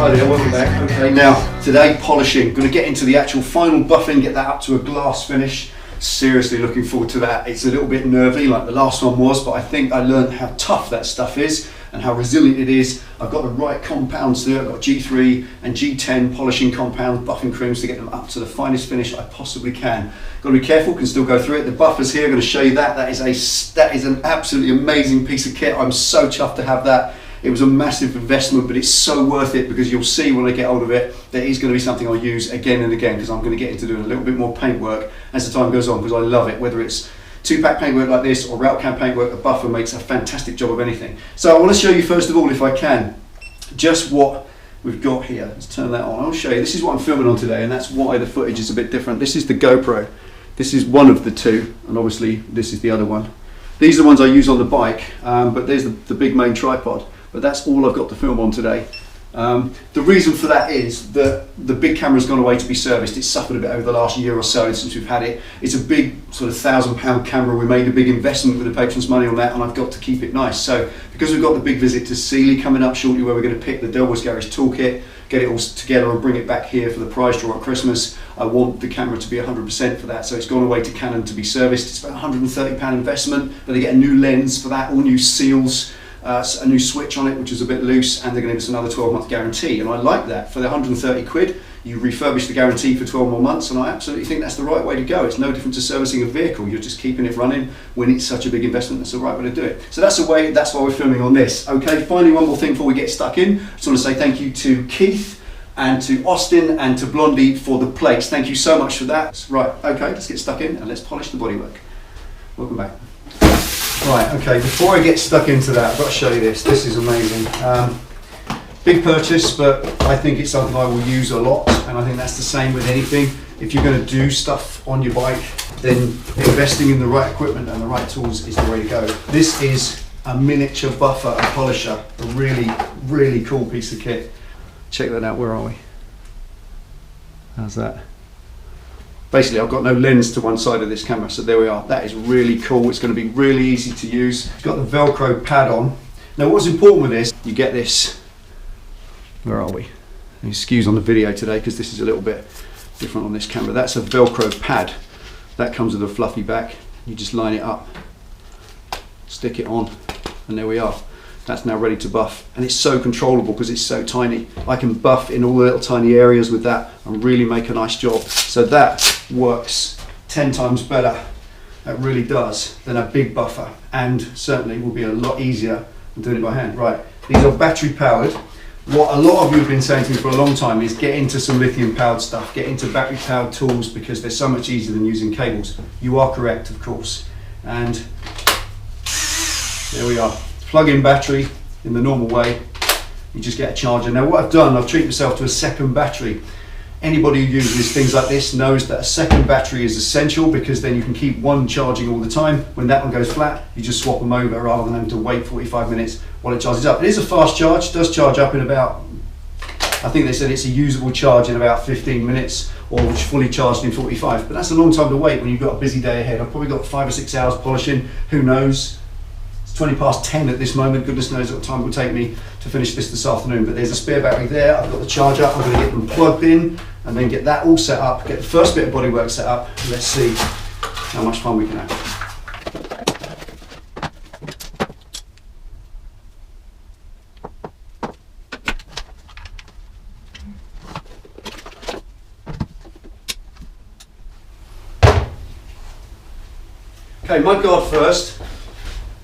Hi there, welcome back. Okay, now today polishing. Going to get into the actual final buffing, get that up to a glass finish. Seriously looking forward to that. It's a little bit nervy like the last one was, but I think I learned how tough that stuff is and how resilient it is. I've got the right compounds to do it. I've got G3 and G10 polishing compounds, buffing creams to get them up to the finest finish I possibly can. Got to be careful, can still go through it. The buffers here, I'm going to show you that. That is an absolutely amazing piece of kit. I'm so chuffed to have that. It was a massive investment, but it's so worth it because you'll see when I get hold of it, that is going to be something I'll use again and again because I'm going to get into doing a little bit more paintwork as the time goes on because I love it. Whether it's two-pack paintwork like this or route cam paintwork, a buffer makes a fantastic job of anything. So I want to show you first of all, if I can, just what we've got here. Let's turn that on. I'll show you. This is what I'm filming on today, and that's why the footage is a bit different. This is the GoPro. This is one of the two, and obviously this is the other one. These are the ones I use on the bike, but there's the big main tripod. But that's all I've got to film on today. The reason for that is that the big camera's gone away to be serviced. It's suffered a bit over the last year or so since we've had it. It's a big sort of £1,000 camera. We made a big investment with the patrons' money on that, and I've got to keep it nice. So because we've got the big visit to Sealey coming up shortly, where we're going to pick the Delboy's Garage toolkit, get it all together and bring it back here for the prize draw at Christmas, I want the camera to be 100% for that. So it's gone away to Canon to be serviced. It's about £130 investment, but they get a new lens for that, all new seals, a new switch on it which is a bit loose, and they're going to give us another 12-month guarantee, and I like that. For the 130 quid you refurbish the guarantee for 12 more months, and I absolutely think that's the right way to go. It's no different to servicing a vehicle. You're just keeping it running when it's such a big investment. That's the right way to do it. So that's the way, that's why we're filming on this. Okay, finally one more thing before we get stuck in. I just want to say thank you to Keith and to Austin and to Blondie for the plates. Thank you so much for that. Right, okay, let's get stuck in and let's polish the bodywork. Welcome back. Right, okay, before I get stuck into that, I've got to show you this. This is amazing. Big purchase, but I think it's something I will use a lot, and I think that's the same with anything. If you're going to do stuff on your bike, then investing in the right equipment and the right tools is the way to go. This is a miniature buffer and polisher, a really, really cool piece of kit. Check that out, where are we? How's that? Basically, I've got no lens to one side of this camera, so there we are. That is really cool. It's going to be really easy to use. It's got the Velcro pad on. Now, what's important with this, you get this, where are we? Excuse on the video today, because this is a little bit different on this camera. That's a Velcro pad. That comes with a fluffy back. You just line it up, stick it on, and there we are. That's now ready to buff, and it's so controllable because it's so tiny. I can buff in all the little tiny areas with that and really make a nice job. So that works 10 times better, that really does, than a big buffer, and certainly will be a lot easier than doing it by hand. Right, these are battery powered. What a lot of you have been saying to me for a long time is get into some lithium powered stuff, get into battery powered tools because they're so much easier than using cables. You are correct, of course, and there we are. Plug-in battery in the normal way, you just get a charger. Now what I've done, I've treated myself to a second battery. Anybody who uses things like this knows that a second battery is essential because then you can keep one charging all the time. When that one goes flat, you just swap them over rather than having to wait 45 minutes while it charges up. It is a fast charge, it does charge up in about, I think they said it's a usable charge in about 15 minutes or fully charged in 45, but that's a long time to wait when you've got a busy day ahead. I've probably got 5 or 6 hours polishing, who knows? 20 past 10 at this moment, goodness knows what time it will take me to finish this afternoon, but there's a spare battery there, I've got the charger, I'm going to get them plugged in and then get that all set up, get the first bit of bodywork set up, and let's see how much fun we can have. Okay, mud guard first.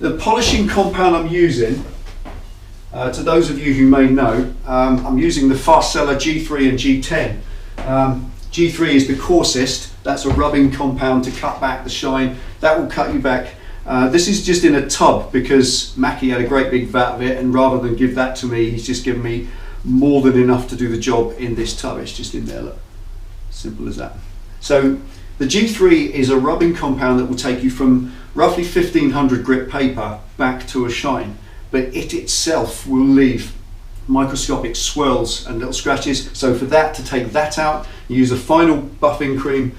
The polishing compound I'm using, to those of you who may know, I'm using the Fast Seller G3 and G10. G3 is the coarsest, that's a rubbing compound to cut back the shine, that will cut you back. This is just in a tub because Mackie had a great big vat of it, and rather than give that to me, he's just given me more than enough to do the job in this tub. It's just in there, look, simple as that. So the G3 is a rubbing compound that will take you from roughly 1500 grit paper back to a shine, but it itself will leave microscopic swirls and little scratches. So for that, to take that out, you use a final buffing cream,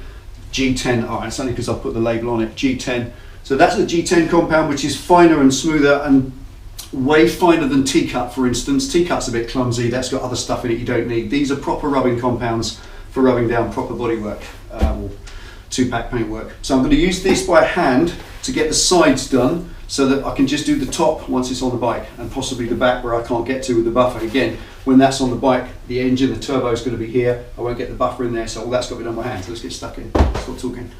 G10. Oh, it's only because I put the label on it, G10. So that's the G10 compound, which is finer and smoother and way finer than T-cut, for instance. T-cut's a bit clumsy, that's got other stuff in it you don't need. These are proper rubbing compounds for rubbing down proper bodywork or two-pack paintwork. So I'm going to use this by hand to get the sides done so that I can just do the top once it's on the bike, and possibly the back where I can't get to with the buffer. Again, when that's on the bike, the engine, the turbo is going to be here. I won't get the buffer in there, so all that's got to be done by hand. So let's get stuck in. Stop talking.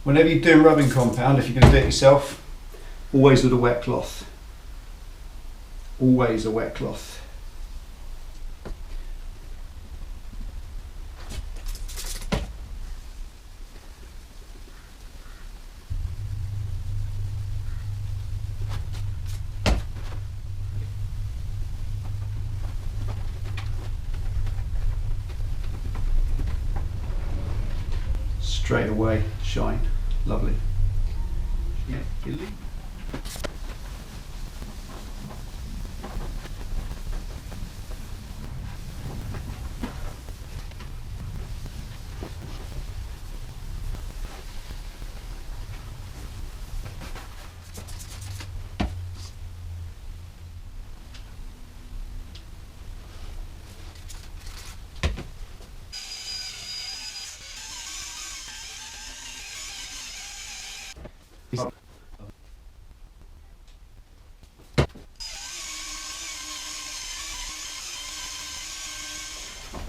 Whenever you're doing rubbing compound, if you're going to do it yourself, always with a wet cloth. Always a wet cloth. Straight away, shine. Lovely. Yeah,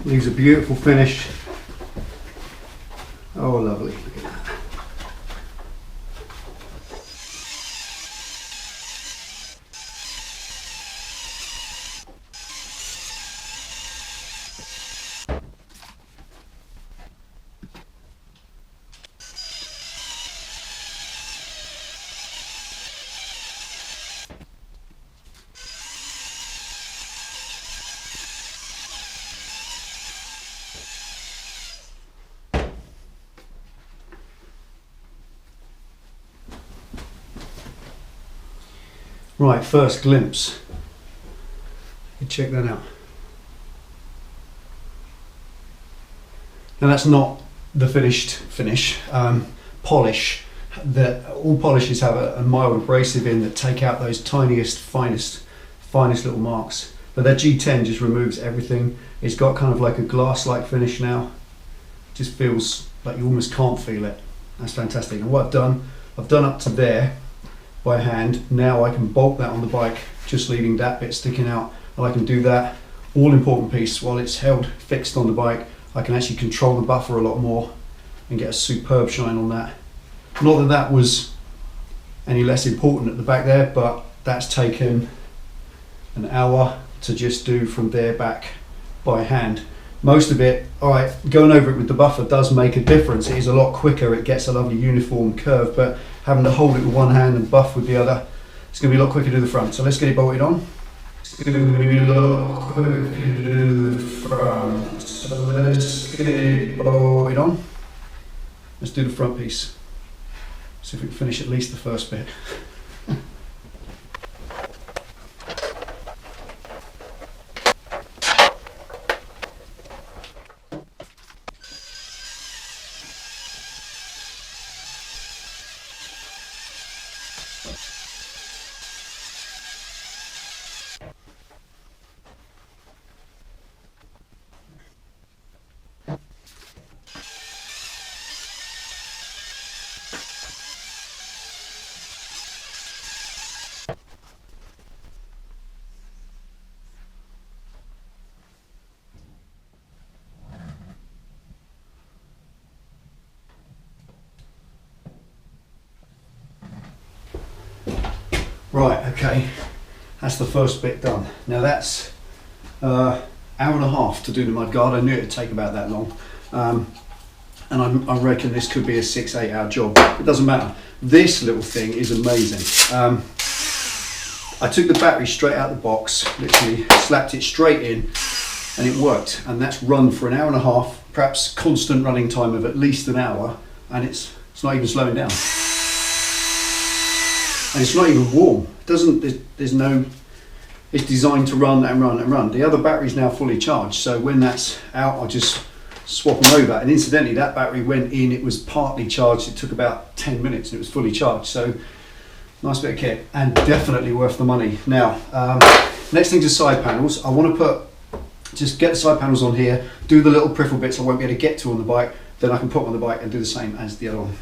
leaves a beautiful finish. Oh, lovely. Look at that. Right, first glimpse. You check that out. Now that's not the finished finish. Polish. All polishes have a mild abrasive in that take out those tiniest, finest little marks. But that G10 just removes everything. It's got kind of like a glass-like finish now. Just feels like you almost can't feel it. That's fantastic. And what I've done up to there by hand. Now I can bolt that on the bike, just leaving that bit sticking out, and I can do that all important piece while it's held fixed on the bike. I can actually control the buffer a lot more and get a superb shine on that. Not that that was any less important at the back there, but that's taken an hour to just do from there back by hand. Most of it, alright, going over it with the buffer does make a difference. It is a lot quicker, it gets a lovely uniform curve, but having to hold it with one hand and buff with the other, it's going to be a lot quicker to do the front. So let's get it bolted on. It's going to be a lot quicker to do the front. So let's get it bolted on. Let's do the front piece. See if we can finish at least the first bit. Right, okay, that's the first bit done. Now that's hour and a half to do the mudguard. I knew it'd take about that long. And I reckon this could be a 6-8 hour job. It doesn't matter. This little thing is amazing. I took the battery straight out of the box, literally slapped it straight in, and it worked. And that's run for an hour and a half, perhaps constant running time of at least an hour, and it's not even slowing down. And it's not even warm. It doesn't. There's no. It's designed to run and run and run. The other battery's now fully charged, so when that's out, I just swap them over. And incidentally, that battery went in. It was partly charged. It took about 10 minutes, and it was fully charged. So Nice bit of kit, and definitely worth the money. Now, next thing is side panels. I want to just get the side panels on here, do the little peripheral bits I won't be able to get to on the bike, then I can put them on the bike and do the same as the other one.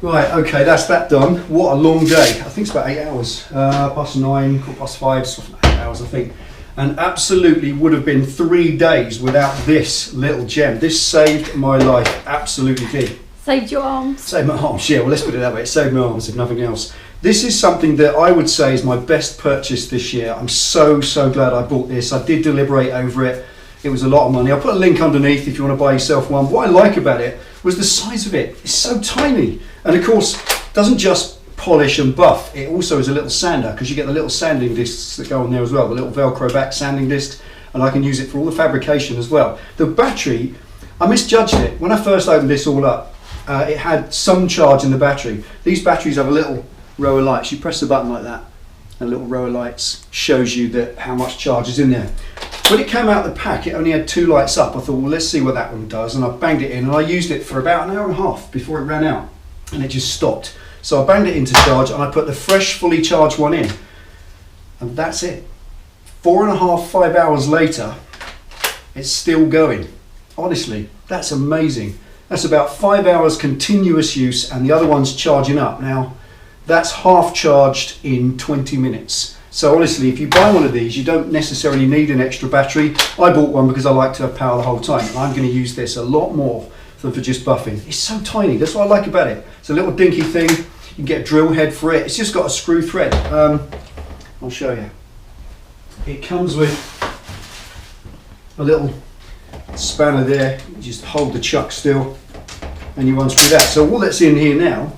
Right, okay, that's that done. What a long day. I think it's about 8 hours. Past 9, quarter past 5, so 8 hours I think. And absolutely would have been 3 days without this little gem. This saved my life, absolutely did. Saved your arms. Saved my arms, yeah, well let's put it that way. It saved my arms if nothing else. This is something that I would say is my best purchase this year. I'm so glad I bought this. I did deliberate over it. It was a lot of money. I'll put a link underneath if you want to buy yourself one. What I like about it was the size of it. It's so tiny. And of course, it doesn't just polish and buff. It also is a little sander, because you get the little sanding discs that go on there as well, the little Velcro back sanding disc, and I can use it for all the fabrication as well. The battery, I misjudged it. When I first opened this all up, it had some charge in the battery. These batteries have a little row of lights. You press the button like that, and little row of lights shows you that how much charge is in there. When it came out of the pack, it only had 2 lights up. I thought, well, let's see what that one does, and I banged it in, and I used it for about an hour and a half before it ran out, and it just stopped. So I banged it into charge, and I put the fresh, fully charged one in, and that's it. 4.5, 5 hours later, it's still going. Honestly, that's amazing. That's about 5 hours continuous use, and the other one's charging up. Now, that's half charged in 20 minutes. So honestly, if you buy one of these, you don't necessarily need an extra battery. I bought one because I like to have power the whole time. And I'm going to use this a lot more than for just buffing. It's so tiny, that's what I like about it. It's a little dinky thing. You can get a drill head for it. It's just got a screw thread. I'll show you. It comes with a little spanner there. You just hold the chuck still and you unscrew that. So all that's in here now,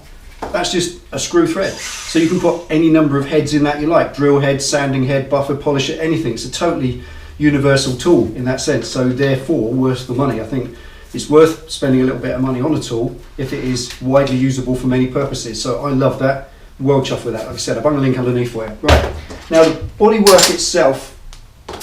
that's just a screw thread. So you can put any number of heads in that you like. Drill head, sanding head, buffer, polisher, anything. It's a totally universal tool in that sense. So therefore, worth the money. I think it's worth spending a little bit of money on a tool if it is widely usable for many purposes. So I love that. Well chuffed with that. Like I said, I've got a link underneath for you. Right. Now the bodywork itself,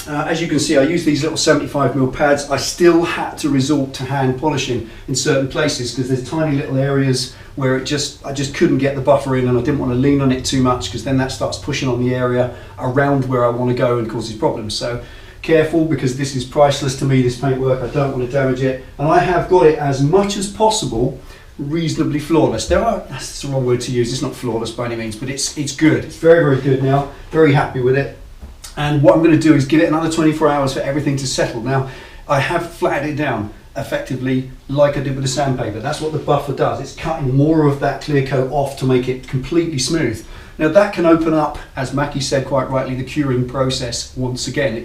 as you can see, I use these little 75mm pads. I still had to resort to hand polishing in certain places because there's tiny little areas where I just couldn't get the buffer in, and I didn't want to lean on it too much because then that starts pushing on the area around where I want to go and causes problems. So careful, because this is priceless to me, this paintwork. I don't want to damage it, and I have got it as much as possible reasonably flawless. That's the wrong word to use, it's not flawless by any means, but it's good. It's very, very good now. Very happy with it. And what I'm going to do is give it another 24 hours for everything to settle. Now, I have flattened it down effectively like I did with the sandpaper. That's what the buffer does. It's cutting more of that clear coat off to make it completely smooth. Now that can open up, as Mackie said quite rightly, the curing process once again.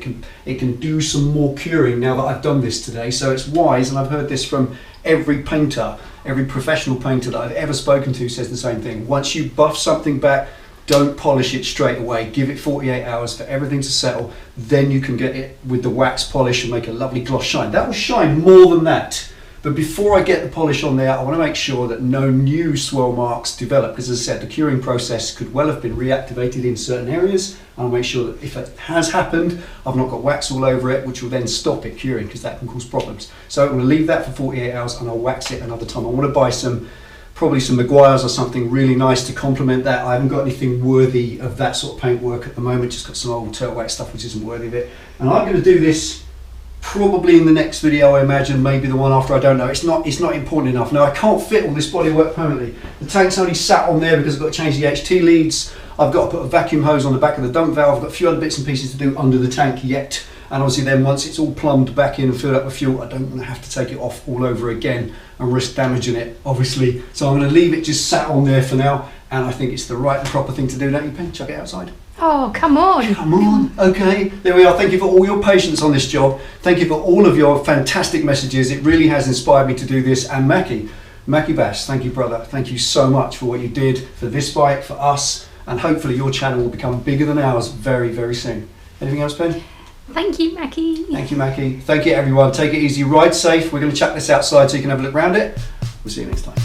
It can do some more curing now that I've done this today. So it's wise, and I've heard this from every painter, every professional painter that I've ever spoken to says the same thing. Once you buff something back, don't polish it straight away. Give it 48 hours for everything to settle. Then you can get it with the wax polish and make a lovely gloss shine. That will shine more than that. But before I get the polish on there, I want to make sure that no new swirl marks develop, because as I said, the curing process could well have been reactivated in certain areas. I'll make sure that if it has happened, I've not got wax all over it, which will then stop it curing, because that can cause problems. So I'm going to leave that for 48 hours and I'll wax it another time. I want to buy probably some Maguires or something really nice to complement that. I haven't got anything worthy of that sort of paintwork at the moment, just got some old Turtlewax stuff which isn't worthy of it. And I'm going to do this probably in the next video, I imagine, maybe the one after, I don't know. It's not important enough. Now I can't fit all this bodywork permanently. The tank's only sat on there because I've got to change the HT leads. I've got to put a vacuum hose on the back of the dump valve. I've got a few other bits and pieces to do under the tank yet. And obviously then once it's all plumbed back in and filled up with fuel, I don't want to have to take it off all over again and risk damaging it, obviously. So I'm going to leave it just sat on there for now, and I think it's the right and proper thing to do, don't you, Pen? Chuck it outside. Oh, come on. Come on. Okay, there we are. Thank you for all your patience on this job. Thank you for all of your fantastic messages. It really has inspired me to do this. And Mackie Bass, thank you, brother. Thank you so much for what you did for this bike, for us, and hopefully your channel will become bigger than ours very, very soon. Anything else, Pen? Thank you, Mackie. Thank you, Mackie. Thank you, everyone. Take it easy, ride safe. We're going to chuck this outside so you can have a look around it. We'll see you next time.